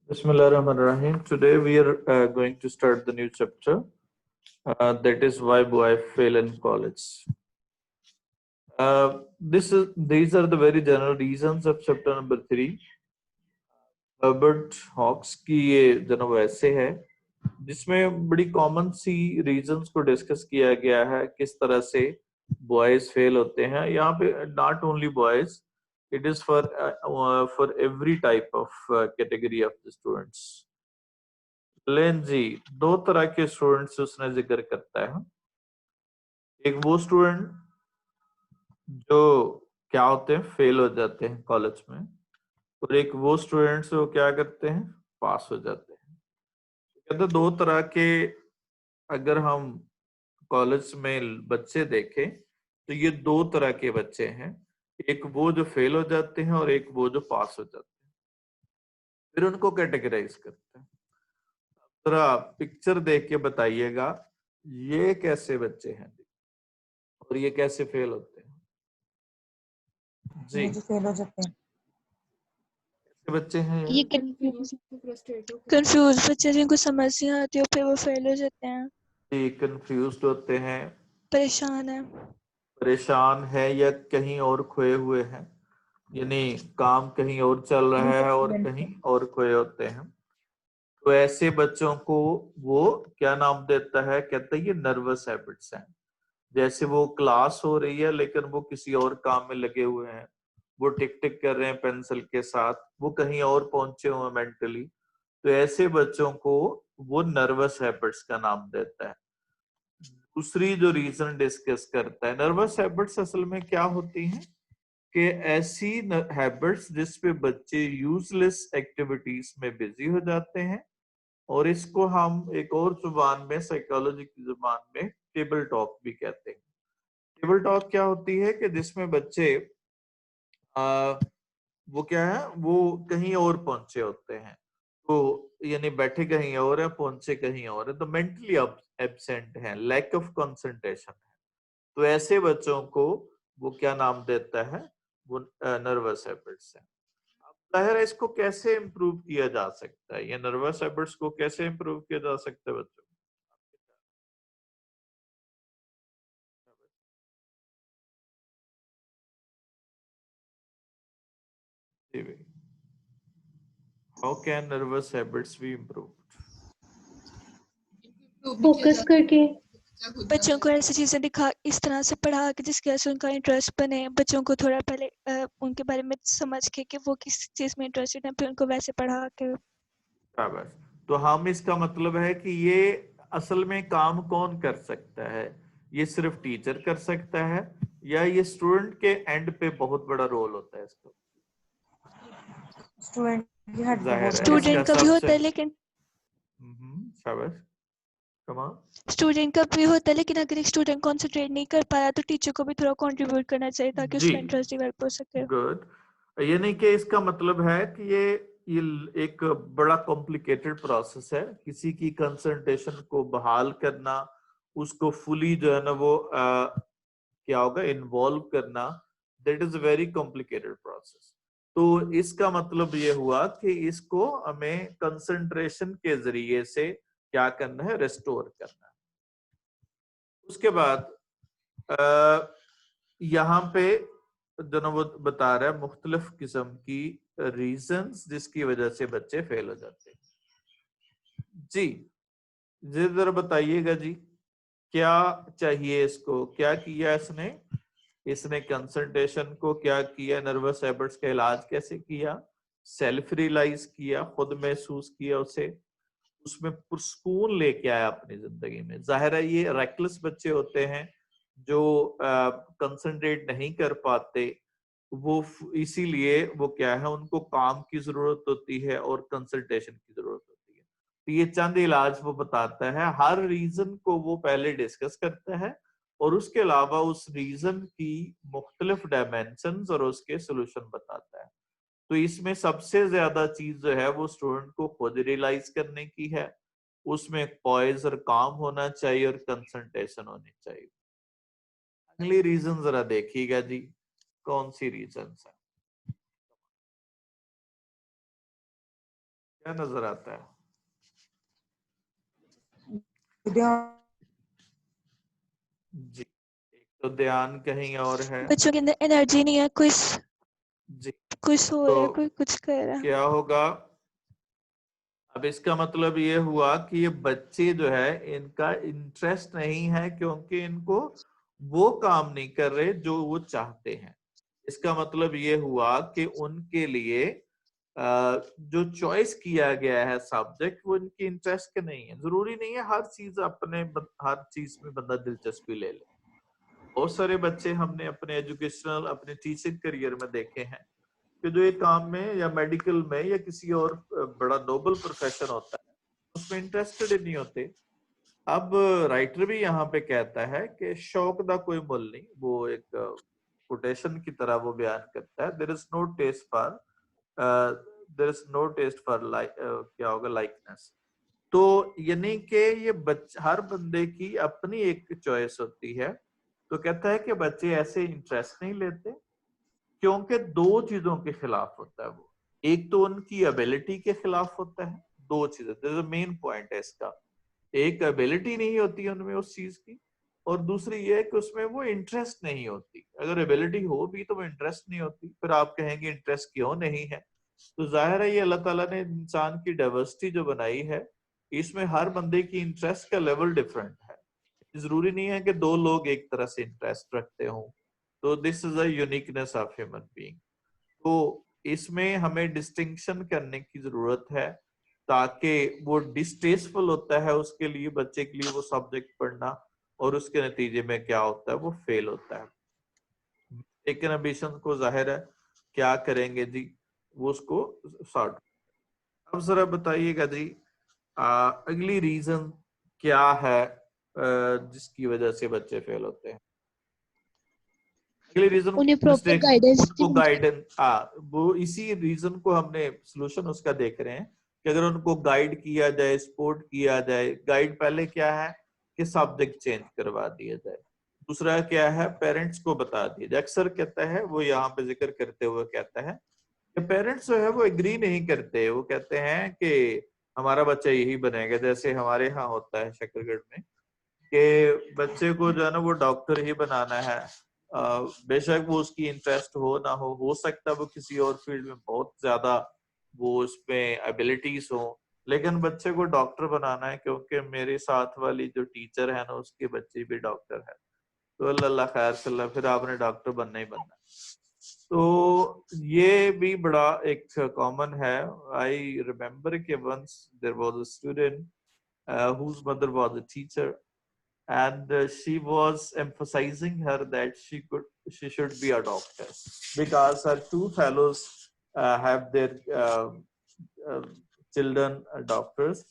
Bismillahirrahmanirrahim. Today we are going to start the new chapter. That is why boy fail in college. These are the very general reasons of chapter number 3. Herbert Hawkes की ये जनाब ऐसे है जिसमें बड़ी common सी reasons को discuss किया गया है किस तरह से बॉयज फेल होते हैं. यहाँ पे not only boys, it is for every type of category of the students. लेन जी, दो तरह के स्टूडेंट्स उसने जिक्र करता है. एक वो स्टूडेंट जो क्या होते हैं, फेल हो जाते हैं कॉलेज में, और एक वो स्टूडेंट्स वो क्या करते हैं, पास हो जाते हैं. कहते दो तरह के अगर हम कॉलेज में बच्चे देखें तो ये दो तरह के बच्चे हैं. एक वो जो फेल हो जाते हैं और एक वो जो पास हो जाते हैं. फिर उनको कैटेगराइज करते हैं. जरा पिक्चर देख के बताइएगा ये कैसे बच्चे हैं और ये कैसे फेल होते हैं. जी, ये जो फेल हो जाते हैं, कैसे बच्चे हैं ये कंफ्यूज बच्चे जिनको समझ नहीं आती और फिर वो फेल हो जाते हैं, ये कंफ्यूज्ड होते हैं, परेशान है. परेशान है या कहीं और खोए हुए हैं, यानी काम कहीं और चल रहा है और कहीं और खोए होते हैं. तो ऐसे बच्चों को वो क्या नाम देता है, कहता है ये नर्वस हैबिट्स हैं. जैसे वो क्लास हो रही है लेकिन वो किसी और काम में लगे हुए हैं, वो टिक टिक कर रहे हैं पेंसिल के साथ, वो कहीं और पहुंचे हुए मेंटली. तो ऐसे बच्चों को वो नर्वस हैबिट्स का नाम देता है. दूसरी जो रीजन डिस्कस करता है, नर्वस हैबिट्स असल में क्या होती हैं कि ऐसी हैबिट्स जिसपे बच्चे यूजलेस एक्टिविटीज में बिजी हो जाते हैं, और इसको हम एक और जुबान में, साइकोलॉजी की जुबान में टेबल टॉक भी कहते हैं. टेबल टॉक क्या होती है कि जिसमें बच्चे वो क्या है, वो कहीं और पहुंचे होते हैं. तो यानी बैठे कहीं और है, पहुंचे कहीं और है, तो मेंटली एब्सेंट है, लैक ऑफ कंसंट्रेशन है. तो ऐसे बच्चों को वो क्या नाम देता है, वो नर्वस हैबिट्स है. अब जाहिर है इसको कैसे इम्प्रूव किया जा सकता है, ये नर्वस हैबिट्स को कैसे इम्प्रूव किया जा सकता है बच्चों. How can nervous habits be improved? Focus करके बच्चों को ऐसी चीजें दिखा, इस तरह से पढ़ा कि जिसकी वजह से उनका इंटरेस्ट बने. बच्चों को थोड़ा पहले उनके बारे में समझ के कि वो किस चीज में इंटरेस्टेड है, फिर उनको वैसे पढ़ा के. बराबर. तो हम इसका मतलब है कि ये असल में काम कौन कर सकता है, ये सिर्फ टीचर कर सकता है या ये स्टूडेंट के एंड पे बहुत बड़ा रोल होता है इसका. स्टूडेंट की हट जाहिर है स्टूडेंट का भी होता है, लेकिन शाबाश, कमाल. स्टूडेंट का भी होता है, लेकिन अगर एक स्टूडेंट कंसंट्रेट नहीं कर पाया तो टीचर को भी थोड़ा कंट्रीब्यूट करना चाहिए ताकि जी, उसका इंटरेस्ट डेवलप हो सके. गुड. ये नहीं कि इसका मतलब है कि ये एक बड़ा कॉम्प्लिकेटेड प्रोसेस है, किसी की कंसंट्रेशन को बहाल करना, उसको फुली जो है ना वो क्या होगा, इन्वॉल्व करना. That is a very complicated process. तो इसका मतलब ये हुआ कि इसको हमें कंसंट्रेशन के जरिए से क्या करना है, रेस्टोर करना है. उसके बाद यहाँ पे जो ना वो बता रहा है मुख्तलिफ किस्म की रीजंस जिसकी वजह से बच्चे फेल हो जाते हैं. जी जी, जरा बताइएगा जी, क्या चाहिए इसको, क्या किया इसने, इसने कंसंट्रेशन को क्या किया, नर्वस हैबिट्स का इलाज कैसे किया, सेल्फ रियलाइज किया, खुद महसूस किया उसे, उसमें पुरस्कून लेके आया अपनी जिंदगी में. जाहिर है ये रेकलेस बच्चे होते हैं जो कंसंट्रेट नहीं कर पाते, वो इसीलिए वो क्या है, उनको काम की जरूरत होती है और कंसंट्रेशन की जरूरत होती है. तो ये चंद इलाज वो बताता है, हर रीजन को वो पहले डिस्कस करता है और उसके अलावा उस रीजन की मुख्तलिफ डायमेंशंस और उसके सोल्यूशन बताता है. तो इसमें सबसे ज्यादा चीज जो है वो स्टूडेंट को खुद रियलाइज करने की है, उसमें पॉइज और काम होना चाहिए और कंसंट्रेशन होनी चाहिए. अगली रीजन जरा देखिएगा जी, कौन सी रीजन है. क्या नजर आता है? जी, एक तो ध्यान कहीं और है। बच्चों के अंदर एनर्जी नहीं है, जी, कोई सो रहा है, तो कोई कुछ कर रहा है। क्या होगा? अब इसका मतलब ये हुआ कि ये बच्चे जो है इनका इंटरेस्ट नहीं है, क्योंकि इनको वो काम नहीं कर रहे जो वो चाहते हैं। इसका मतलब ये हुआ कि उनके लिए जो चॉइस किया गया है सब्जेक्ट, वो इनकी इंटरेस्ट के नहीं है। जरूरी नहीं है हर चीज में बंदा दिलचस्पी ले ले। बहुत सारे बच्चे हमने अपने एजुकेशनल, अपने टीचिंग करियर में देखे हैं कि जो एक काम में या मेडिकल में या किसी और बड़ा नोबल प्रोफेशन होता है, उसमें इंटरेस्टेड ही नहीं होते। अब राइटर भी यहाँ पे कहता है कि शौक का कोई मुल नहीं। वो एक कोटेशन की तरह वो बयान करता है, there is no test for like, क्या होगा, लाइकनेस। तो यानी कि ये हर बंदे की अपनी एक चॉइस होती है। तो कहता है कि बच्चे ऐसे इंटरेस्ट नहीं लेते, क्योंकि दो चीजों के खिलाफ होता है वो। एक तो उनकी एबिलिटी के खिलाफ होता है। दो चीजें मेन पॉइंट है इसका। एक एबिलिटी नहीं होती उनमें उस चीज की, और दूसरी ये है कि उसमें वो इंटरेस्ट नहीं होती। अगर एबिलिटी हो भी तो वो इंटरेस्ट नहीं होती, फिर आप कहेंगे इंटरेस्ट क्यों नहीं है। तो जाहिर है ये अल्लाह ताला ने इंसान की डाइवर्सिटी जो बनाई है, इसमें हर बंदे की इंटरेस्ट का लेवल डिफरेंट है। जरूरी नहीं है कि दो लोग एक तरह से इंटरेस्ट रखते हों। तो this is a uniqueness of human being. तो इसमें हमें डिस्टिंक्शन करने की जरूरत है, ताकि वो डिस्टेस्टफुल होता है उसके लिए, बच्चे के लिए वो सब्जेक्ट पढ़ना, और उसके नतीजे में क्या होता है, वो फेल होता है। लेकिन एम्बिशन को जाहिर है क्या करेंगे जी, वो उसको सॉर्ट। अब जरा बताइएगा जी, अगली रीजन क्या है जिसकी वजह से बच्चे फेल होते हैं? अगले रीजन उन्हें प्रॉपर मिस्टेक, गाइडेंस उनको गाइडेंस, वो इसी रीजन को हमने सोल्यूशन उसका देख रहे हैं कि अगर उनको गाइड किया जाए, सपोर्ट किया जाए। गाइड पहले क्या है कि सब्जेक्ट चेंज करवा दिया जाए। दूसरा क्या है, पेरेंट्स को बता दिया जाए। अक्सर कहता है, वो यहाँ पे जिक्र करते हुए कहता है कि पेरेंट्स जो है वो एग्री नहीं करते। वो कहते हैं कि हमारा बच्चा यही बनेगा, जैसे हमारे यहाँ होता है शकरगढ़ में कि बच्चे को जो है ना वो डॉक्टर ही बनाना है। बेशक वो उसकी इंटरेस्ट हो सकता है वो किसी और फील्ड में बहुत ज्यादा वो उसमें एबिलिटीज हो, लेकिन बच्चे को डॉक्टर बनाना है क्योंकि मेरे साथ वाली जो टीचर है ना उसके बच्चे भी डॉक्टर है। तो अल्लाह खैर सल्ला, फिर आपने डॉक्टर बनना ही बनना है। तो ये भी बड़ा एक कॉमन है। आई रिमेम्बर कि once there was a student whose mother was a teacher, and she was emphasizing her that she should be a doctor because her two fellows have their uh, children doctors.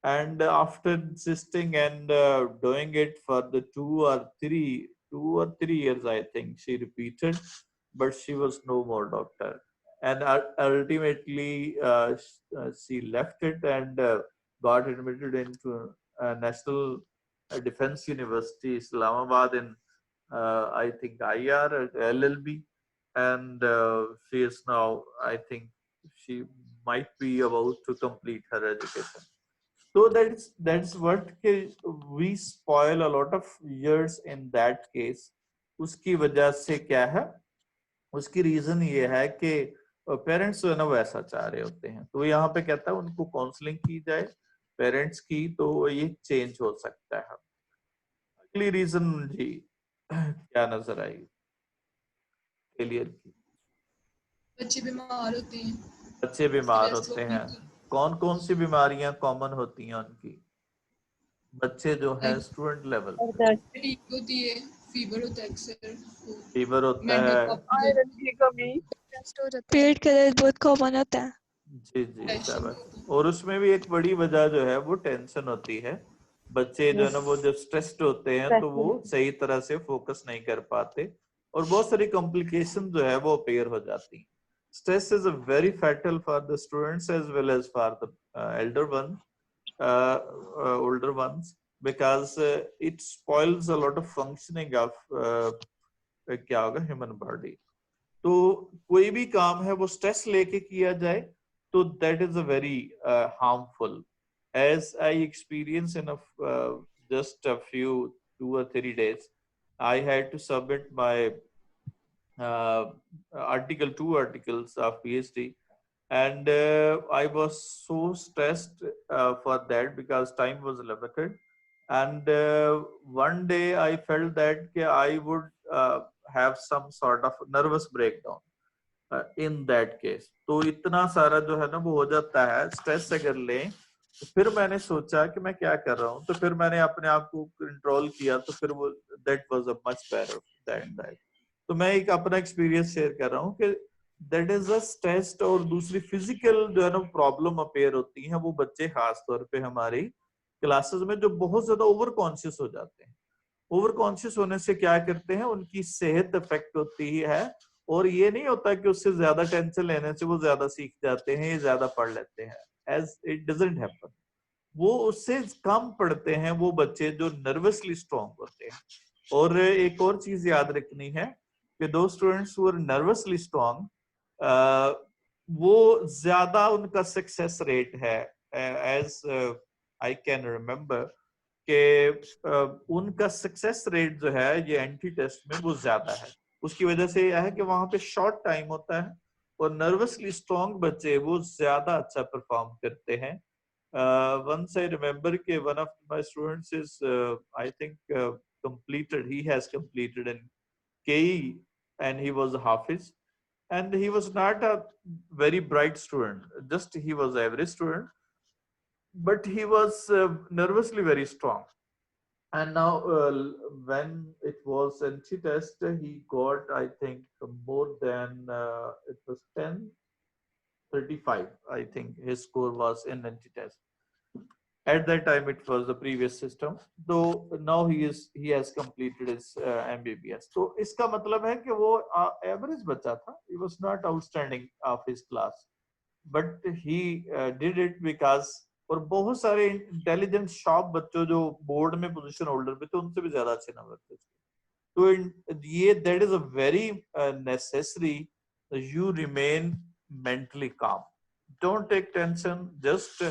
And after insisting and doing it for the 2 or 3 years, I think she repeated, but she was no more doctor. And ultimately she left it and got admitted into National Defense University Islamabad in I think IR or LLB. And she is now, I think she might be about to complete her education. So that's what we spoil a lot of years in that case. उसकी वजह से क्या है, उसकी reason ये है कि parents जो है ना वो ऐसा चाह रहे होते हैं। तो यहाँ पे कहता है उनको काउंसलिंग की जाए पेरेंट्स की, तो ये चेंज हो सकता है। अगली रीजन जी क्या नजर आई फेलियर की? बच्चे बीमार होते हैं, बच्चे बीमार होते हैं। कौन कौन सी बीमारियां कॉमन होती हैं उनकी? बच्चे जो है स्टूडेंट लेवल पे फटीग होती है, फीवर होता है अक्सर, फीवर होता मेंटल है। आयरन की कमी, पेट का दर्द बहुत कॉमन होता है। जी जी शाबाश। और उसमें भी एक बड़ी वजह जो है वो टेंशन होती है। बच्चे जो है ना वो जब स्ट्रेस्ड होते हैं तो वो सही तरह से फोकस नहीं कर पाते, और बहुत सारी कॉम्प्लिकेशन जो है वो अपेयर हो जाती हैं। Stress is a very fatal for the students as well as for the older ones, because it spoils a lot of functioning of क्या होगा ह्यूमन बॉडी। तो कोई भी काम है वो स्ट्रेस लेके किया जाए तो that is a very harmful, as I experience in just a few 2 or 3 days. I had to submit my uh, two articles of PhD, and I was so stressed for that because time was limited. And one day I felt that I would have some sort of nervous breakdown in that case. तो इतना सारा जो है ना वो हो जाता है, स्ट्रेस अगर लें तो फिर मैंने सोचा कि मैं क्या कर रहा हूँ, तो फिर मैंने अपने आप को कंट्रोल किया, तो फिर वो that was a much better than that. तो मैं एक अपना एक्सपीरियंस शेयर कर रहा हूँ कि दैट इज अ स्ट्रेस. और दूसरी फिजिकल जो है ना प्रॉब्लम अपेयर होती है, वो बच्चे खास तौर पे हमारी क्लासेस में जो बहुत ज्यादा ओवर कॉन्शियस हो जाते हैं. ओवर कॉन्शियस होने से क्या करते हैं, उनकी सेहत अफेक्ट होती है. और ये नहीं होता कि उससे ज्यादा टेंशन लेने से वो ज्यादा सीख जाते हैं या ज्यादा पढ़ लेते हैं, एज इट डजंट हैपन. वो उससे कम पढ़ते हैं वो बच्चे जो नर्वसली स्ट्रांग होते हैं. और एक और चीज याद रखनी है कि दो students who are nervously strong, वो ज्यादा उनका सक्सेस रेट है, एज आई कैन रिमेम्बर कि उनका सक्सेस रेट जो है ये एंटी टेस्ट में वो ज्यादा है. उसकी वजह से यह है कि वहां पे शॉर्ट टाइम होता है और नर्वसली स्ट्रांग बच्चे वो ज्यादा अच्छा परफॉर्म करते हैं. Once I remember कि one of my students is I think he has completed in KE, and he was a Hafiz, and he was not a very bright student, just he was average student, but he was nervously very strong. And now when it was NC test, he got, I think, more than it was 1035, I think his score was in NC test. At that time it was the previous system, though now he has completed his MBBS. तो इसका मतलब है कि वो average बच्चा था, he was not outstanding of his class, but he did it because. और बहुत सारे इंटेलिजेंट शॉप बच्चों जो बोर्ड में पोजीशन होल्डर पे थे, उनसे भी ज्यादा अच्छे नंबर थे. तो ये that is a very necessary, you remain mentally काम, डोंट टेक टेंशन, जस्ट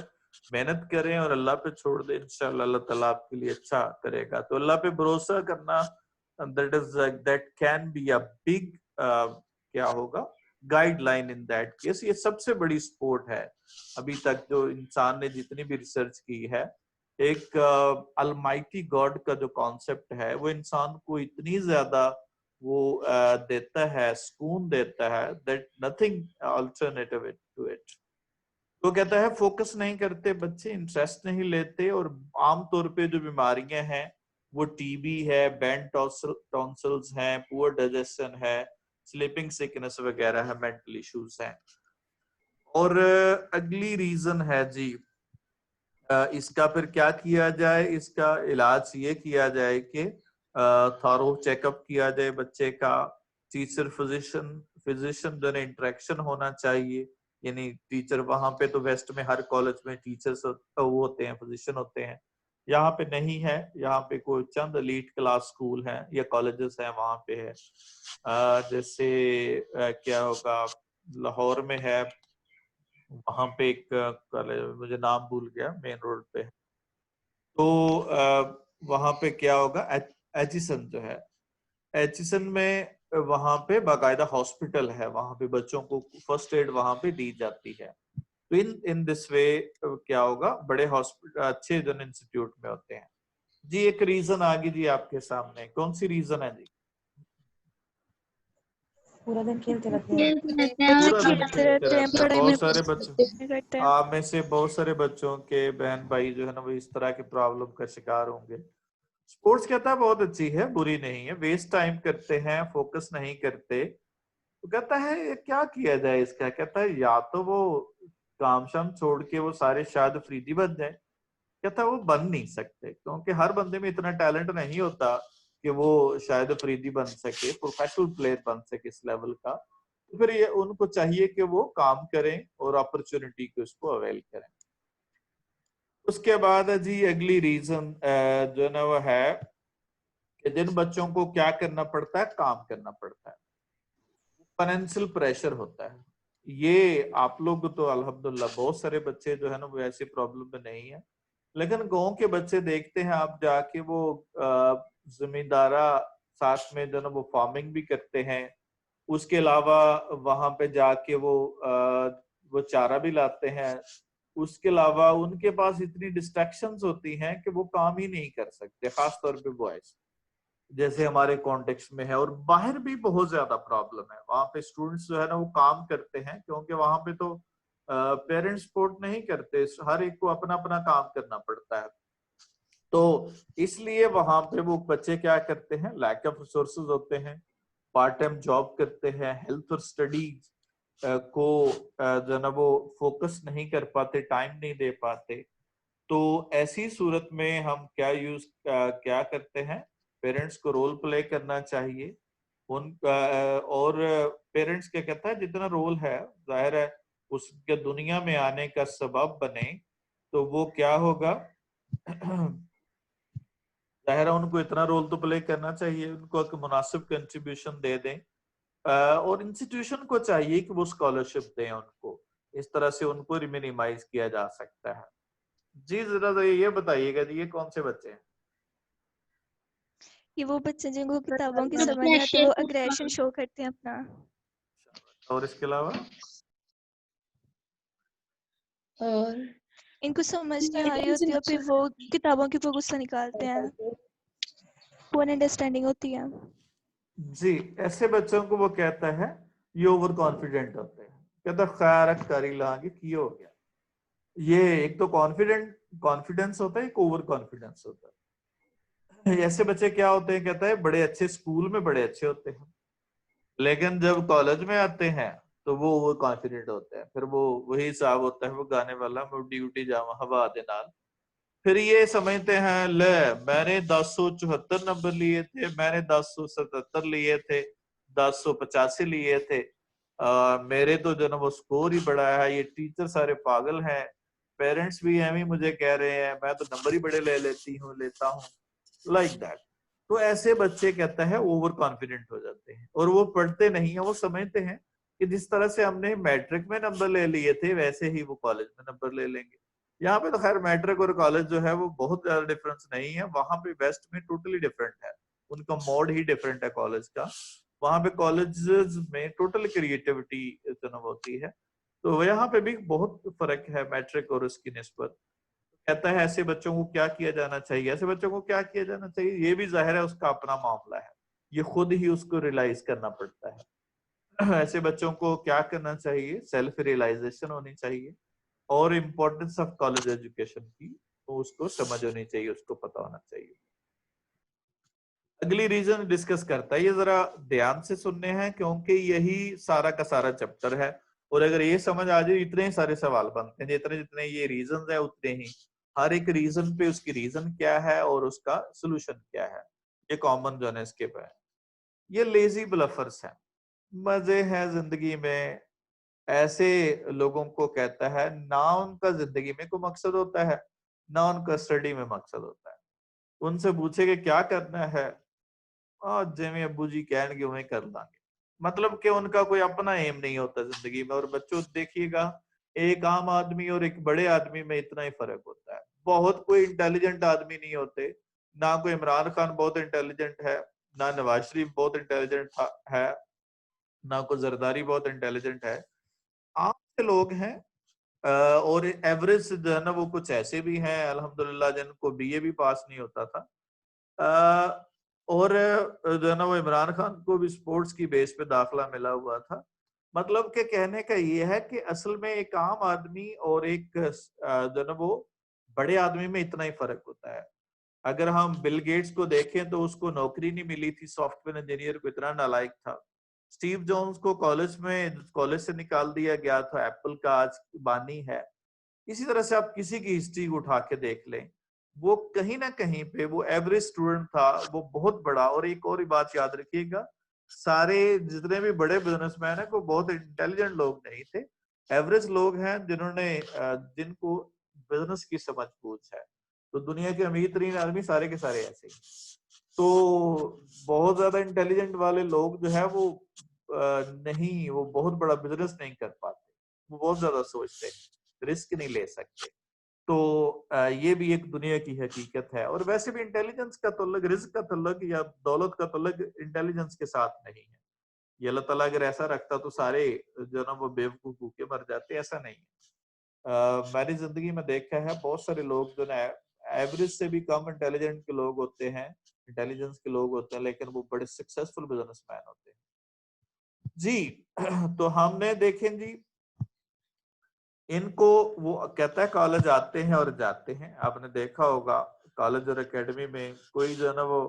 मेहनत करें और अल्लाह पे छोड़ दे. इंशाल्लाह अल्लाह ताला आपके लिए अच्छा करेगा. तो अल्लाह पे भरोसा करना, that can be a big, क्या होगा, गाइडलाइन इन दैट केस. ये सबसे बड़ी सपोर्ट है अभी तक जो इंसान ने जितनी भी रिसर्च की है. एक अलमाइटी गॉड का जो कॉन्सेप्ट है वो इंसान को इतनी ज्यादा वो देता है, सुकून देता है, that nothing alternative to it. तो कहता है फोकस नहीं करते बच्चे, इंटरेस्ट नहीं लेते, और आमतौर पे जो बीमारियां हैं वो टीबी है, बैंड टॉन्सिल्स हैं, पुअर डाइजेशन है, स्लीपिंग सिकनेस वगैरह है, मेंटल इश्यूज हैं. और अगली रीजन है जी, इसका फिर क्या किया जाए, इसका इलाज ये किया जाए कि थॉरो चेकअप किया जाए बच्चे का. टीचर फिजिशियन दोनों इंटरेक्शन होना चाहिए. यानी टीचर वहां पे तो वेस्ट में हर कॉलेज में टीचर्स वो होते हैं, फिजिशियन होते हैं. यहाँ पे नहीं है, यहाँ पे कोई चंद एलीट क्लास स्कूल हैं या कॉलेजेस हैं वहां पे है. जैसे क्या होगा, लाहौर में है, वहां पे एक कॉलेज, मुझे नाम भूल गया, मेन रोड पे. तो वहां पे क्या होगा, एचिसन जो है, एचिसन में वहां पे बाकायदा हॉस्पिटल है, वहां पे बच्चों को फर्स्ट एड वहां पे दी जाती है. तो इन दिस वे क्या होगा, बड़े हॉस्पिटल अच्छे जन इंस्टीट्यूट में होते हैं. जी एक रीजन आ गई जी आपके सामने, कौन सी रीजन है जी? पूरा दिन खेलते रहते हैं। पूरा दिन खेलते रहते हैं, हैं. पढ़ाई में बहुत सारे बच्चे करते हैं. आप में से बहुत सारे बच्चों के बहन भाई जो है ना वो इस तरह के प्रॉब्लम का शिकार होंगे. स्पोर्ट्स कहता है बहुत अच्छी है, बुरी नहीं है, वेस्ट टाइम करते हैं, फोकस नहीं करते. तो कहता है ये क्या किया जाए इसका, कहता है या तो वो काम शाम छोड़ के वो सारे शायद अफरीदी बन जाए. कहता है वो बन नहीं सकते, क्योंकि हर बंदे में इतना टैलेंट नहीं होता कि वो शायद अफरीदी बन सके, प्रोफेशनल प्लेयर बन सके इस लेवल का. तो फिर ये उनको चाहिए कि वो काम करें और अपॉर्चुनिटी को उसको अवेल करें. उसके बाद जी अगली रीजन जो ना वो है कि जिन बच्चों को क्या करना पड़ता है, काम करना पड़ता है. फाइनेंशियल प्रेशर होता है. ये आप लोग तो अल्हम्दुलिल्लाह बहुत सारे बच्चे जो है ना वो ऐसी प्रॉब्लम में नहीं है, लेकिन गांव के बच्चे देखते हैं आप जाके वो जमींदारा साथ में जो है ना वो फार्मिंग भी करते हैं, उसके अलावा वहां पे जाके वो चारा भी लाते हैं, उसके अलावा उनके पास इतनी डिस्ट्रैक्शंस होती हैं कि वो काम ही नहीं कर सकते, खास तौर पे बॉयज जैसे हमारे कॉन्टेक्स्ट में है। और बाहर भी बहुत ज्यादा प्रॉब्लम है, वहां पे स्टूडेंट्स जो है ना वो काम करते हैं क्योंकि वहां पे तो पेरेंट्स सपोर्ट नहीं करते, हर एक को अपना अपना काम करना पड़ता है। तो इसलिए वहां पे वो बच्चे क्या करते हैं, लैक ऑफ रिसोर्सेज होते हैं, पार्ट टाइम जॉब करते हैं, हेल्थ और स्टडीज को जो है ना वो फोकस नहीं कर पाते, टाइम नहीं दे पाते। तो ऐसी सूरत में हम क्या करते हैं, पेरेंट्स को रोल प्ले करना चाहिए उनका। और पेरेंट्स क्या कहता है, जितना रोल है जाहिर है उसके दुनिया में आने का सबब बने, तो वो क्या होगा जाहिर है उनको इतना रोल तो प्ले करना चाहिए, उनको एक मुनासिब कंट्रीब्यूशन दे दें। और इंस्टीट्यूशन को चाहिए कि वो स्कॉलरशिप दें उनको, इस तरह से उनको मिनिमाइज किया जा सकता है। जी जरा ये बताइएगा जी, ये कौन से बच्चे हैं? ये वो बच्चे जिनको किताबों की अपने समझ नहीं आती, वो शेर अग्रेशन शो करते हैं अपना। और इसके अलावा और इनको समझ नहीं आ रही होती और फिर वो किताबों के ऊपर गुस्सा निकालते हैं, पुअर अंडरस्टैंडिंग होती है। जी ऐसे बच्चों को वो कहता है ये ओवर कॉन्फिडेंट होते हैं, कहता खैर करी लागे की हो गया। ये एक तो कॉन्फिडेंस होता है, एक ओवर कॉन्फिडेंस होता है। ऐसे बच्चे क्या होते हैं, कहता है बड़े अच्छे स्कूल में बड़े अच्छे होते हैं, लेकिन जब कॉलेज में आते हैं तो वो ओवर कॉन्फिडेंट होते हैं, फिर वो वही हिसाब होता है वो गाने वाला, मैं ड्यूटी जावा हवा दे नाल। फिर ये समझते हैं ले मैंने 1074 नंबर लिए थे, मैंने 1077 लिए थे, 1085 लिए थे, मेरे तो जो ना वो स्कोर ही बड़ा है, ये टीचर सारे पागल हैं, पेरेंट्स भी एवं मुझे कह रहे हैं, मैं तो नंबर ही बड़े लेता हूँ, लाइक दैट। तो ऐसे बच्चे कहता है ओवर कॉन्फिडेंट हो जाते हैं और वो पढ़ते नहीं है, वो समझते हैं कि जिस तरह से हमने मैट्रिक में नंबर ले लिए थे वैसे ही वो कॉलेज में नंबर ले लेंगे। यहाँ पे तो खैर मैट्रिक और कॉलेज जो है वो बहुत ज्यादा डिफरेंस नहीं है, वहां पे वेस्ट में टोटली डिफरेंट है, उनका मोड ही डिफरेंट है कॉलेज का। वहां पे कॉलेजेस में टोटल क्रिएटिविटी इतना होती है, तो यहाँ पे भी बहुत फर्क है मैट्रिक और उसकी निस्बत। कहता है ऐसे बच्चों को क्या किया जाना चाहिए, ऐसे बच्चों को क्या किया जाना चाहिए, ये भी जाहिर है उसका अपना मामला है, ये खुद ही उसको रियलाइज करना पड़ता है। ऐसे बच्चों को क्या करना चाहिए, सेल्फ रियलाइजेशन होनी चाहिए और इम्पोर्टेंस ऑफ कॉलेज एजुकेशन की तो उसको समझ होनी चाहिए, उसको पता होना चाहिए। अगली रीजन डिस्कस करता है, ये जरा ध्यान से सुनने हैं क्योंकि यही सारा का सारा चैप्टर है, और अगर ये समझ आ जाए इतने सारे सवाल बनते हैं, जितने जितने ये रीजन है उतने ही हर एक रीजन पे उसकी रीजन क्या है और उसका सोल्यूशन क्या है, ये कॉमन जो है इसके पे है। ये लेजी ब्लफर्स है, मजे हैं जिंदगी में, ऐसे लोगों को कहता है ना उनका जिंदगी में कोई मकसद होता है ना उनका स्टडी में मकसद होता है। उनसे पूछे कि क्या करना है, जिवें अब्बू जी कहणगे उवें कर लांगे, मतलब कि उनका कोई अपना एम नहीं होता जिंदगी में। और बच्चों देखिएगा एक आम आदमी और एक बड़े आदमी में इतना ही फर्क होता है, बहुत कोई इंटेलिजेंट आदमी नहीं होते, ना कोई इमरान खान बहुत इंटेलिजेंट है, ना नवाज शरीफ बहुत इंटेलिजेंट है, ना कोई जरदारी बहुत इंटेलिजेंट है, आम से लोग हैं। और एवरेज जो है ना वो कुछ ऐसे भी हैं अल्हम्दुलिल्लाह जिनको बीए भी पास नहीं होता था। और जो है ना वो इमरान खान को भी स्पोर्ट्स की बेस पे दाखिला मिला हुआ था। मतलब के कहने का ये है कि असल में एक आम आदमी और एक जो है ना वो बड़े आदमी में इतना ही फर्क होता है। अगर हम बिल गेट्स को देखें तो उसको नौकरी नहीं मिली थी, सॉफ्टवेयर इंजीनियर को इतना नालायक था। स्टीव जॉब्स को कॉलेज से निकाल दिया गया था, एप्पल का आज बानी है। इसी तरह से आप किसी की हिस्ट्री उठा के देख लें, वो कहीं ना कहीं पे वो एवरेज स्टूडेंट था, वो बहुत बड़ा। और एक और बात याद रखिएगा, सारे जितने भी बड़े बिजनेसमैन है वो बहुत इंटेलिजेंट लोग नहीं थे, एवरेज लोग हैं जिनको बिजनेस की समझ बूझ है। तो दुनिया के अमीर तरीन आदमी सारे के सारे ऐसे ही। तो बहुत ज्यादा इंटेलिजेंट वाले लोग जो है वो नहीं, वो बहुत बड़ा बिजनेस नहीं कर पाते, वो बहुत ज्यादा सोचते हैं, रिस्क नहीं ले सकते। तो ये भी एक दुनिया की हकीकत है। और वैसे भी इंटेलिजेंस का तल्लुक, रिस्क का तल्लुक या दौलत का तल्लुक इंटेलिजेंस के साथ नहीं है। ये अल्लाह ताला अगर ऐसा रखता तो सारे जो ना वो बेवकूफ भूखे मर जाते, ऐसा नहीं है। मैंने जिंदगी में देखा है बहुत सारे लोग जो ना एवरेज से भी कम इंटेलिजेंट के लोग होते हैं, इंटेलिजेंस के लोग होते हैं, लेकिन वो बड़े सक्सेसफुल बिजनेसमैन होते हैं जी। तो हमने देखें जी, इनको वो कहता है कॉलेज आते हैं और जाते हैं। आपने देखा होगा कॉलेज और एकेडमी में कोई जो है ना वो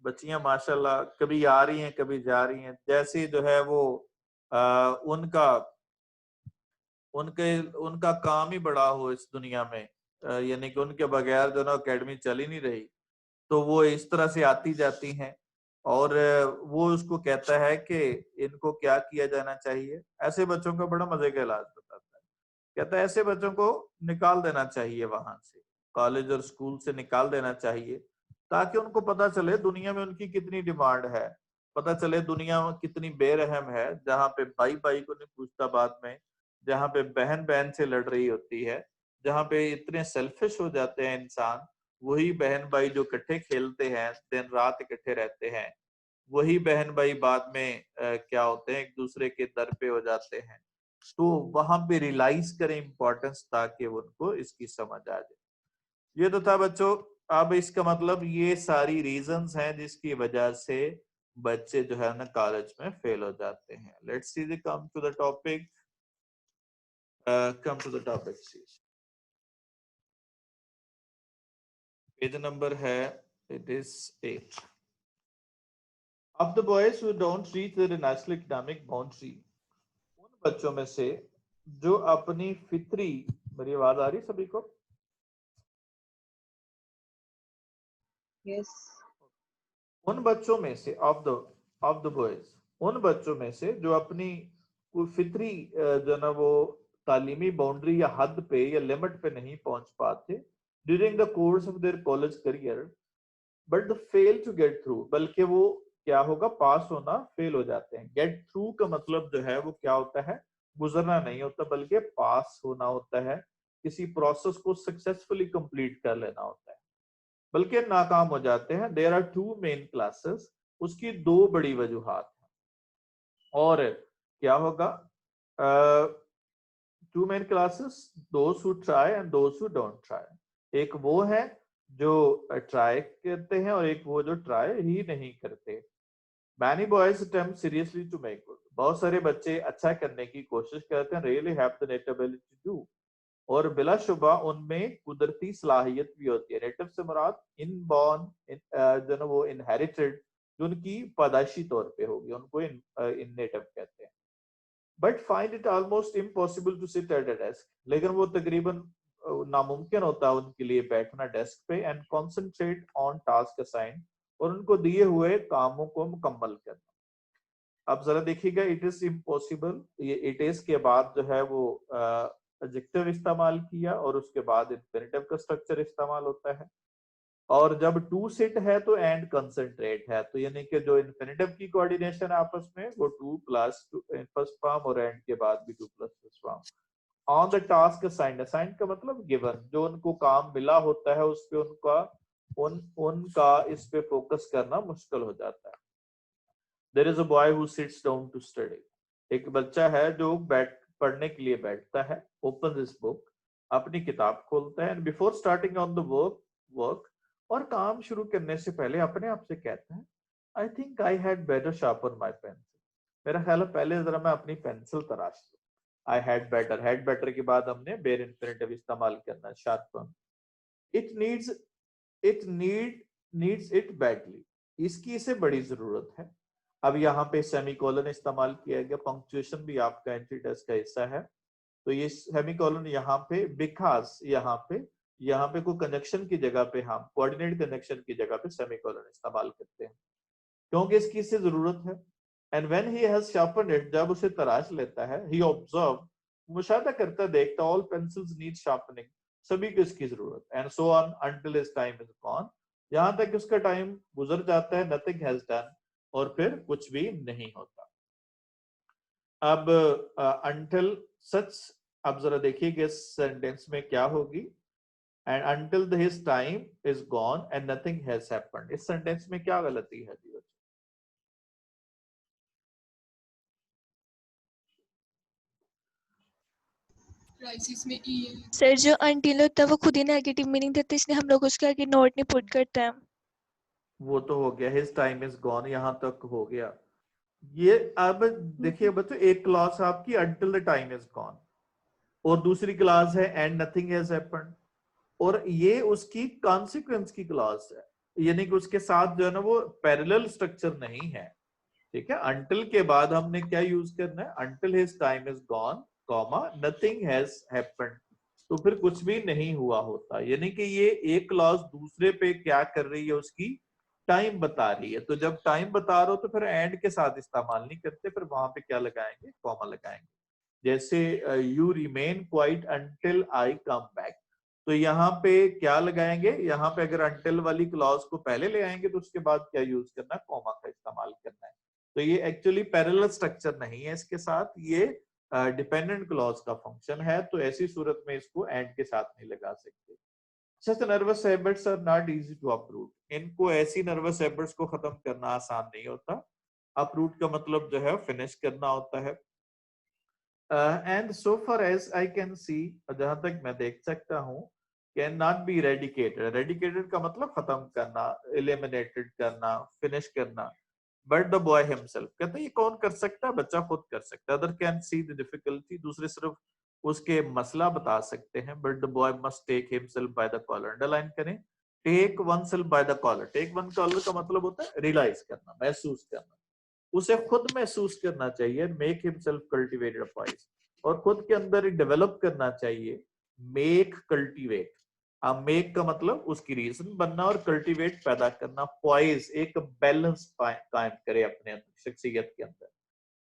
बच्चियां माशाल्लाह कभी आ रही हैं कभी जा रही हैं, जैसे जो है वो उनका उनके उनका काम ही बड़ा हो इस दुनिया में, यानी कि उनके बगैर जो ना एकेडमी चल ही नहीं रही। तो वो इस तरह से आती जाती हैं और वो उसको कहता है कि इनको क्या किया जाना चाहिए। ऐसे बच्चों का बड़ा मजे का इलाज बताता है, कहता है ऐसे बच्चों को निकाल देना चाहिए, वहां से कॉलेज और स्कूल से निकाल देना चाहिए, ताकि उनको पता चले दुनिया में उनकी कितनी डिमांड है, पता चले दुनिया में कितनी बेरहम है, जहाँ पे भाई भाई को नहीं पूछता बाद में, जहाँ पे बहन बहन से लड़ रही होती है, जहाँ पे इतने सेल्फिश हो जाते हैं इंसान। वही बहन भाई जो इकट्ठे खेलते हैं, दिन रात इकट्ठे रहते हैं, वही बहन भाई बाद में क्या होते हैं, एक दूसरे के दर पे हो जाते हैं। तो वहां पे रियलाइज करें इंपॉर्टेंस, ताकि उनको इसकी समझ आ जाए। ये तो था बच्चों। अब इसका मतलब ये सारी रीजंस हैं जिसकी वजह से बच्चे जो है ना कॉलेज में फेल हो जाते हैं। Let's see come to the topic, come to the topic. Page number है, it is 8। Of the boys who don't reach their national economic boundary, उन बच्चों में से जो अपनी फितरी, मेरी आवाज आ रही सभी को? yes, उन बच्चों में से ऑफ द बॉयज, उन बच्चों में से जो अपनी कोई फितरी जो ना वो तालीमी बाउंड्री या हद पे या लिमिट पे नहीं पहुंच पाते during the course of their college career, but the fail to get through, बल्कि वो क्या होगा, पास होना फेल हो जाते हैं। गेट थ्रू का मतलब जो है वो क्या होता है, गुजरना नहीं होता, बल्कि पास होना होता है, किसी प्रोसेस को सक्सेसफुली कंप्लीट कर लेना होता है, बल्कि नाकाम हो जाते हैं। There are two main classes, उसकी दो बड़ी वजूहात हैं। और क्या होगा, two main classes, those who try and those who don't try. एक वो है जो ट्राई करते हैं और एक वो जो ट्राई ही नहीं करते। Many boys attempt seriously to make good, बहुत सारे बच्चे अच्छा करने की कोशिश करते हैं, really have the innate ability to do, और बिलाशुबा उनमें कुदरती सलाहियत भी होती है। नेटिव से मुराद इनबॉर्न, जो ना वो इनहेरिटेड, जो उनकी पैदाइशी तौर पे होगी, उनको इननेटिव कहते हैं। But find it almost impossible to sit at a desk, लेकिन वो तकरीबन नामुमकिन होता है उनके लिए बैठना डेस्क पे, and concentrate on task assign, और उनको दिए हुए कामों को मुकम्मल करना। अब जरा देखिएगा, इट इज इम्पॉसिबल, ये इट इज के बाद जो है वो एडजेक्टिव इस्तेमाल किया और उसके बाद इंफिनिटिव का स्ट्रक्चर इस्तेमाल होता है। और जब टू सिट है तो एंड कंसंट्रेट है, तो यानी कि जो इंफिनिटिव की कोऑर्डिनेशन आपस में वो टू प्लस फर्स्ट फॉर्म, और एंड के बाद भी two plus first form. On the task assigned, assigned का मतलब गिवन, जो उनको काम मिला होता है उस पे उनका इस पे फोकस करना मुश्किल हो जाता है। There is a boy who sits down to study, एक बच्चा है जो पढ़ने के लिए बैठता है। ओपन दिस बुक, अपनी किताब खोलता है, and before starting on the work, और काम शुरू करने से पहले अपने आप से कहता है, I think I had better sharpen my pencil, मेरा ख्याल है पहले जरा मैं अपनी पेंसिल तराश लूं। आई हैड बेटर के बाद हमने बेर इंफिनिटिव इस्तेमाल करना, sharpen. It needs needs it badly, इसकी इसे बड़ी जरूरत है। अब यहाँ पे सेमीकोलन इस्तेमाल किया गया, पंक्चुएशन भी आपका एंट्री टेस्ट का हिस्सा है। तो ये सेमीकोलन यहाँ पे, बिकॉज यहाँ पे कोई कंजक्शन की जगह पे हम कोऑर्डिनेट कंजक्शन की जगह पे सेमीकोलन इस्तेमाल करते हैं, क्योंकि इसकी इससे जरूरत है। And when he has sharpened it, जब उसे तराश लेता है, ही ऑब्जर्व, मुशाहिदा करता देखता, ऑल पेंसिल्स नीड शार्पनिंग, सभी को इसकी जरूरत, and so on until his time is gone, यहां तक उसका टाइम गुजर जाता है, नथिंग हैज डन, और फिर कुछ भी नहीं होता। अब until such, अब जरा देखिए इस सेंटेंस में क्या होगी, and until his time is gone and nothing has happened. इस सेंटेंस में क्या गलती है जी? क्राइसिस में ई है। सर जो अनटिल होता है वो खुद ही नेगेटिव मीनिंग देते हैं, इसलिए हम लोग उसके आगे नोट नहीं पुट करते हैं। वो तो हो गया, his time is gone, यहाँ तक हो गया। ये अब देखिए बच्चों, एक क्लॉज आपकी until the time is gone और दूसरी क्लॉज है and nothing has happened, और ये उसकी कॉन्सिक्वेंस की क्लॉज है, यानी कि उसके साथ जो है ना वो पैरेलल स्ट्रक्चर नहीं है। ठीक है, until के बाद हमने क्या यूज करना है, until his time is gone, comma nothing has happened, तो फिर कुछ भी नहीं हुआ होता, यानी कि ये एक क्लॉज दूसरे पे क्या कर रही है, उसकी टाइम बता रही है। तो जब टाइम बता रहे हो तो फिर एंड के साथ इस्तेमाल नहीं करते, फिर वहां पे क्या लगाएंगे, कॉमा लगाएंगे। जैसे you remain quite until I come back, तो यहाँ पे क्या लगाएंगे, यहाँ पे अगर अंटिल वाली क्लॉज को पहले ले आएंगे तो उसके बाद क्या यूज करना है, कॉमा का इस्तेमाल करना है। तो ये एक्चुअली पैरेलल स्ट्रक्चर नहीं है इसके साथ, ये डिपेंडेंट क्लॉज का फंक्शन है, तो ऐसी सूरत में इसको एंड के साथ नहीं लगा सकते। Such nervous habits are not easy to uproot. इनको ऐसी नर्वस हैबिट्स को खत्म करना आसान नहीं होता। अपरूट का मतलब जो है फिनिश करना होता है। And so far as I can see, जहां तक मैं देख सकता हूँ, can not be eradicated. Eradicated का मतलब खत्म करना, एलिमिनेटेड करना, फिनिश करना। बट द बॉय हिमसेल्फ, कहते हैं ये कौन कर सकता है, बच्चा खुद कर सकता है। Other can see the difficulty, दूसरे सिर्फ उसके मसला बता सकते हैं। But the boy must take himself by the collar, underline करें, take oneself by the collar. Take one collar का मतलब होता है रियलाइज करना, महसूस करना, उसे खुद महसूस करना चाहिए। मेक हिमसेल्फ कल्टिवेटेड वॉइस, और खुद के अंदर डेवलप करना चाहिए। मेक कल्टिवेट, अब मेक का मतलब उसकी रीजन बनना और कल्टिवेट पैदा करना, पॉइज एक बैलेंस कायम करे अपने शख्सियत के अंदर।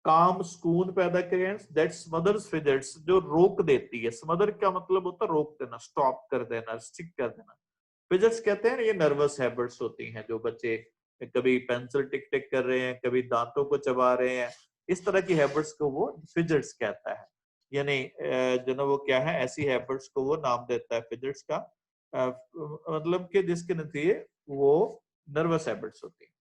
काम सुकून पैदा करें, दैट स्मदर्स फिजर्स, जो रोक देती है। स्मदर का मतलब होता है रोक देना, स्टॉप कर देना, स्टिक कर देना। फिजर्स कहते हैं ये नर्वस हैबिट्स होती हैं, जो बच्चे कभी पेंसिल टिक टिक कर रहे हैं, कभी दांतों को चबा रहे हैं, इस तरह की हैबिट्स को वो फिजर्स कहता है। यानी जो ना वो क्या है, ऐसी हैबिट्स को वो नाम देता है फिजर्स का, मतलब कि जिसके नतीजे वो नर्वस हैबिट्स होती है।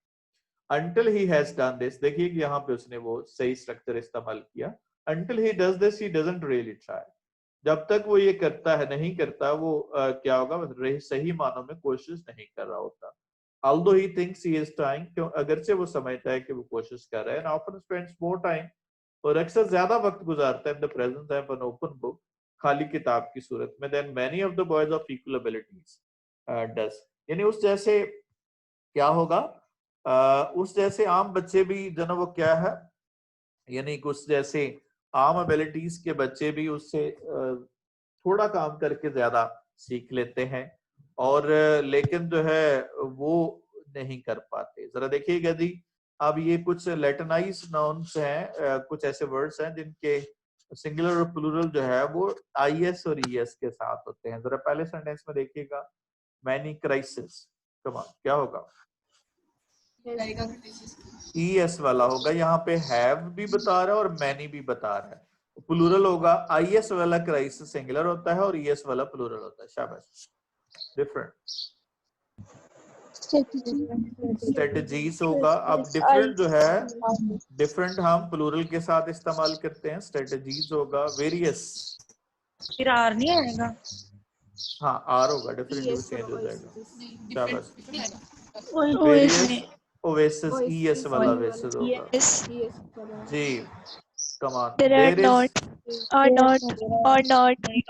Until he has done this, देखिए कि यहाँ पे उसने वो सही स्ट्रक्चर इस्तेमाल किया। Until he does this, he doesn't really try. जब तक वो ये करता है, नहीं करता, वो क्या होगा, सही मानों में कोशिश नहीं कर रहा होता। Although he thinks he is trying, क्यों, अगरचे वो समझता है कि वो कोशिश कर रहा है, and often spends more time, और अक्सर ज्यादा वक्त गुजारता है in the presence of an open book, खाली किताब की सूरत में, than many of the boys of equal abilities does. यानी उस जैसे क्या होगा, उस जैसे आम बच्चे भी जो ना वो क्या है, यानी कि उस जैसे आम एबिलिटीज के बच्चे भी उससे थोड़ा काम करके ज्यादा सीख लेते हैं, और लेकिन जो है वो नहीं कर पाते। जरा देखिएगा जी, अब ये कुछ लैटिनाइज नाउन्स हैं, कुछ ऐसे वर्ड्स हैं जिनके सिंगुलर और प्लूरल जो है वो IS और ES के साथ होते हैं। जरा पहले सेंटेंस में देखिएगा, मैनी क्राइसिस, क्या होगा, ES वाला होगा, यहाँ पे हैव भी बता रहा है और मैनी भी बता रहा है। प्लूरल होगा, IS वाला क्राइसिस सिंगुलर होता है और ES वाला प्लूरल होता है। शाबाश, डिफरेंट स्ट्रेटजीज होगा। अब डिफरेंट जो है, डिफरेंट हम प्लूरल के साथ इस्तेमाल करते हैं, स्ट्रेटजीज होगा। वेरियस, फिर आर नहीं आएगा, हाँ आर होगा, डिफरेंट चेंज हो जाएगा। शाबाश, डिफरेंट वेरियस, ओएसिस, ES वाला वेसिस होगा जी। Come on, There are there not, is or not, or not, जी,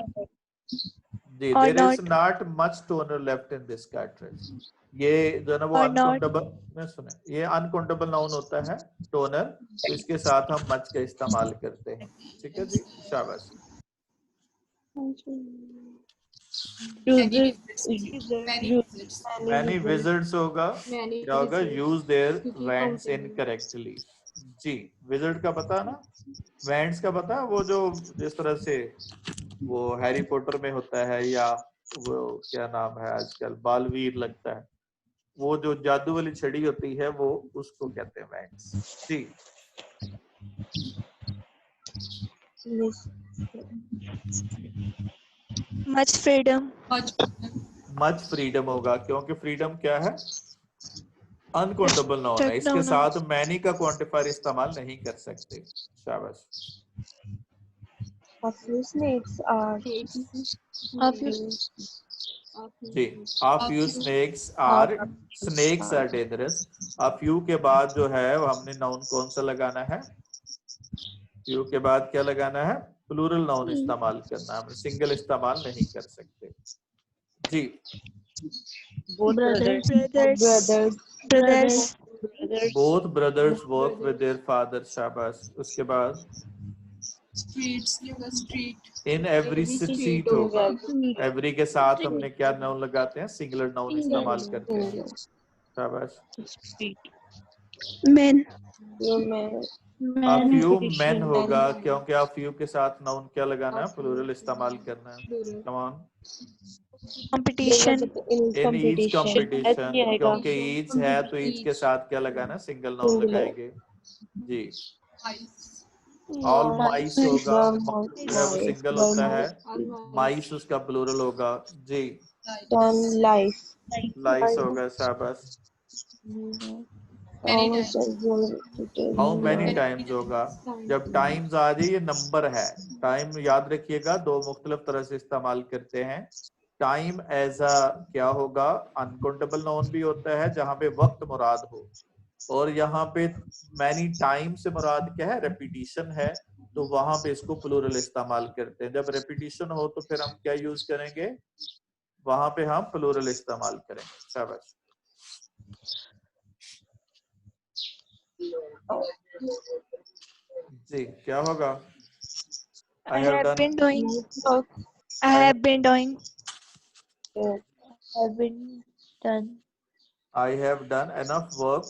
or there is not, not much toner left in this cartridge. ये जो है ना वो or not. अनकाउंटेबल में सुने, ये अनकाउंटेबल नाउन होता है टोनर, तो इसके साथ हम मच का इस्तेमाल करते हैं। ठीक है जी, शाबाश। मैनी विजिट्स होगा, क्या होगा, यूज देयर वेंट्स इनकरेक्टली। जी, विजिट का पता ना, वेंट्स का पता, वो जो जिस तरह से वो हैरी पॉटर में होता है, या वो क्या नाम है आजकल, बालवीर लगता है, वो जो जादू वाली छड़ी होती है, वो उसको कहते हैं वेंट्स जी। much freedom, मच फ्रीडम होगा, क्योंकि फ्रीडम क्या है, अनकाउंटेबल नाउन है, इसके noun. साथ मैनी का क्वांटिफायर इस्तेमाल नहीं कर सकते। शाबाश। A few snakes are A few ji, a few snakes are snakes are dangerous। a few के बाद जो है वो हमने नाउन कौन सा लगाना है, few के बाद क्या लगाना है, प्लूरल नाउन इस्तेमाल करना है, हम सिंगल इस्तेमाल नहीं कर सकते। जी, Brothers, brothers. both brothers work with their father। शाबाश। उसके बाद streets नहीं होगा street। in every street होगा, every के साथ हमने क्या नाउन लगाते हैं, सिंगुलर नाउन इस्तेमाल करते हैं। शाबाश। men, a few men होगा, क्योंकि a few के साथ नाउन क्या लगाना है, प्लूरल इस्तेमाल करना है। come on, competition, in each competition, क्योंकि each है तो each के साथ क्या लगाना है, सिंगल नाउन लगाएंगे। जी, all mice होगा, जो है वो सिंगल होता है, mice उसका प्लूरल होगा। जी, lice होगा। शाबाश। how many times होगा, जब टाइम्स आ जाए ये नंबर है, टाइम याद रखिएगा दो मुख्तलिफ तरह से इस्तेमाल करते हैं। टाइम एज अ क्या होगा, अनकाउंटेबल नाउन भी होता है जहां पे वक्त मुराद हो, और यहाँ पे मैनी टाइम से मुराद क्या है, रेपिटिशन है, तो वहां पे इसको प्लूरल इस्तेमाल करते हैं। जब रेपिटिशन हो तो फिर हम क्या यूज करेंगे, वहां पे हम प्लूरल इस्तेमाल करेंगे। शाबाश। जी, क्या होगा, I have been doing, I have been doing, I have done enough work,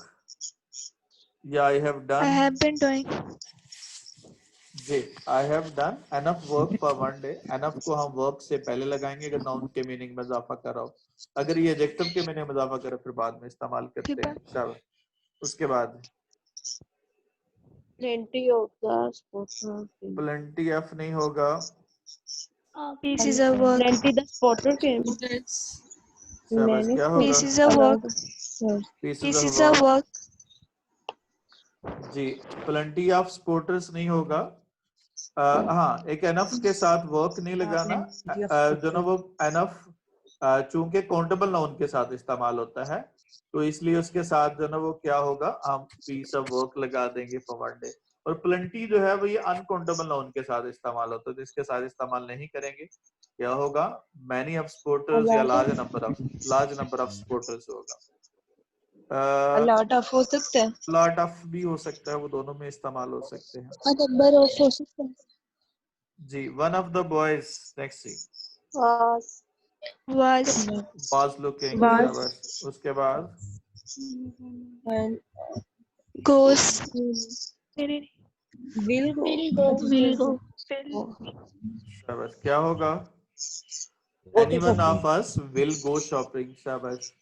या I have I done, have been doing, ji, I have done enough work for one day। enough को हम work से पहले लगाएंगे अगर noun के meaning में इजाफा कर रहा हो, अगर ये एडजेक्टिव के मीनिंग में इजाफा करे फिर बाद में इस्तेमाल करते हैं। शाबाश। उसके बाद Plenty होगा, प्लेंटी ऑफ नहीं होगा, pieces of work, plenty the spotter came. शाबाश। क्या होगा, pieces of work, pieces of work, जी, प्लेंटी ऑफ स्पोर्टर्स नहीं होगा। हाँ, एक एनफ के साथ वर्क नहीं लगाना, जो ना वो एनफ चूंकि काउंटेबल नाउन के साथ इस्तेमाल होता है तो इसलिए उसके साथ जो ना वो क्या होगा, हम पीस ऑफ वर्क लगा देंगे फॉर वन डे। और प्लेंटी जो है वो ये अनकाउंटेबल नाउन के साथ इस्तेमाल होता है, तो इसके साथ इस्तेमाल नहीं करेंगे। क्या होगा, मैनी ऑफ सपोर्टर्स या लार्ज नंबर ऑफ सपोर्टर्स होगा। लॉट ऑफ हो सकता है, लॉट ऑफ भी हो सकता है, वो दोनों में इस्तेमाल हो सकते हैं। नंबर ऑफ हो सकता है। जी, one of the boys, next see, was looking. उसके बाद goes, will go, शाबाश। क्या होगा, anyone of us will go shopping. शाबाश।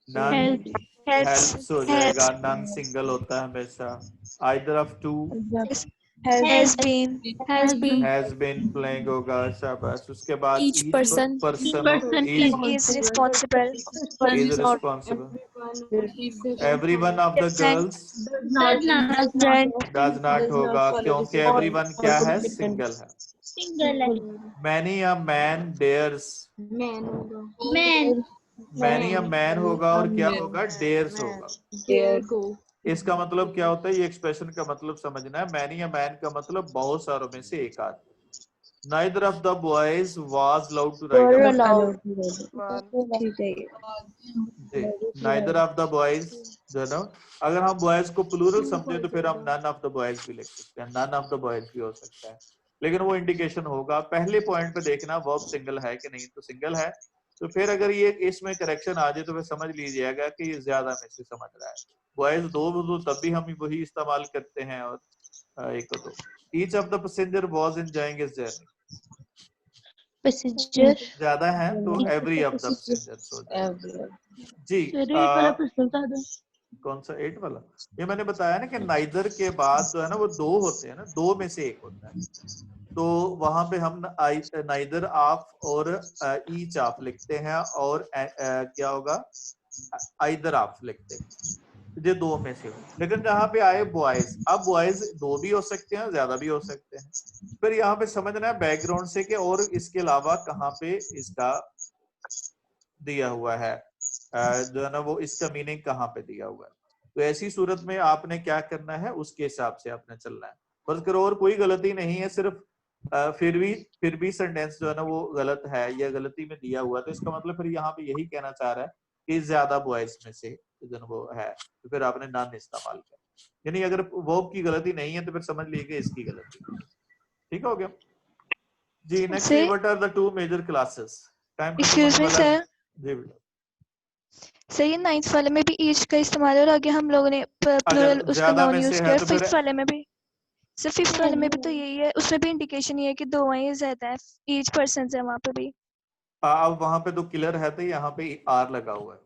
नन हेल्प्स हो जाएगा, नन सिंगल होता है हमेशा। Either of two has been playing होगा। शाबाश। उसके बाद Each person is responsible, is responsible। Everyone of the girls present, does not होगा, क्योंकि एवरीवन क्या है, सिंगल है। Many a man dares, many a man होगा और क्या होगा, डेयर्स होगा। इसका मतलब क्या होता है, ये एक्सप्रेशन का मतलब समझना है। मैनी अ मैन का मतलब बहुत सारों में से एक आदमी। Neither of the boys was allowed to ride neither of the boys, जो है ना, अगर हम बॉयज को प्लूरल समझे तो फिर हम none of the boys भी लिख सकते हैं, none of the boys भी हो सकता है, लेकिन वो इंडिकेशन होगा। पहले पॉइंट पे देखना वर्ब सिंगल है कि नहीं, तो सिंगल है, तो फिर अगर ये इसमें करेक्शन आ जाए तो फिर समझ लीजिएगा कि ये ज्यादा में से समझ रहा है। बॉयज दो तब भी हम वही इस्तेमाल करते हैं, और एक तो each of the passenger was enjoying his journey, passenger ज्यादा है तो every of the passengers हो जाएगा। जी, कौन सा 8 वाला? ये मैंने बताया ना कि नाइदर के बाद जो है ना वो 2 होते हैं ना, 2 में से एक होता है, तो वहां पे हम नाइदर ऑफ और ईच ऑफ लिखते हैं, और क्या होगा, आइदर ऑफ लिखते हैं, ये 2 में से हो। लेकिन जहाँ पे आए बॉयज, अब बॉयज 2 भी हो सकते हैं, ज्यादा भी हो सकते हैं। फिर यहाँ पे समझना है बैकग्राउंड से कि और इसके अलावा कहाँ पे इसका दिया हुआ है, जो है ना वो इसका मीनिंग कहाँ पे दिया हुआ है। तो ऐसी सूरत में आपने क्या करना है, उसके हिसाब से आपने चलना है। फर्ज करो और कोई गलती नहीं है, सिर्फ फिर भी सेंटेंस जो है ना वो गलत है या गलती में दिया हुआ है, तो इसका मतलब फिर यहाँ पे यही कहना चाह रहा है कि ज्यादा बॉयज में से जो है वो है, तो फिर आपने नॉन इस्तेमाल किया। यानी अगर वर्ब की गलती नहीं है तो फिर समझ लीजिए इसकी गलती। ठीक हो गया जी। Next, Sir, what are the 2 major classes? Time खत्म excuse होने me, वाला है sir. जी बेटा। सर ये 9th वाले में भी ईच का इस्तेमाल है और आगे हम लोगों ने प्लूरल अगर उसका ज्यादा नाउन में यूज से किया है और तो फिर 5th वाले में भी। सर 5th वाले में भी तो यही है, उसमें भी इंडिकेशन ये है कि 2 हैं, ये ज्यादा है, ईच पर्सन है वहाँ पे भी। अब वहां पे तो किलर है, तो यहाँ पे आर लगा हुआ है।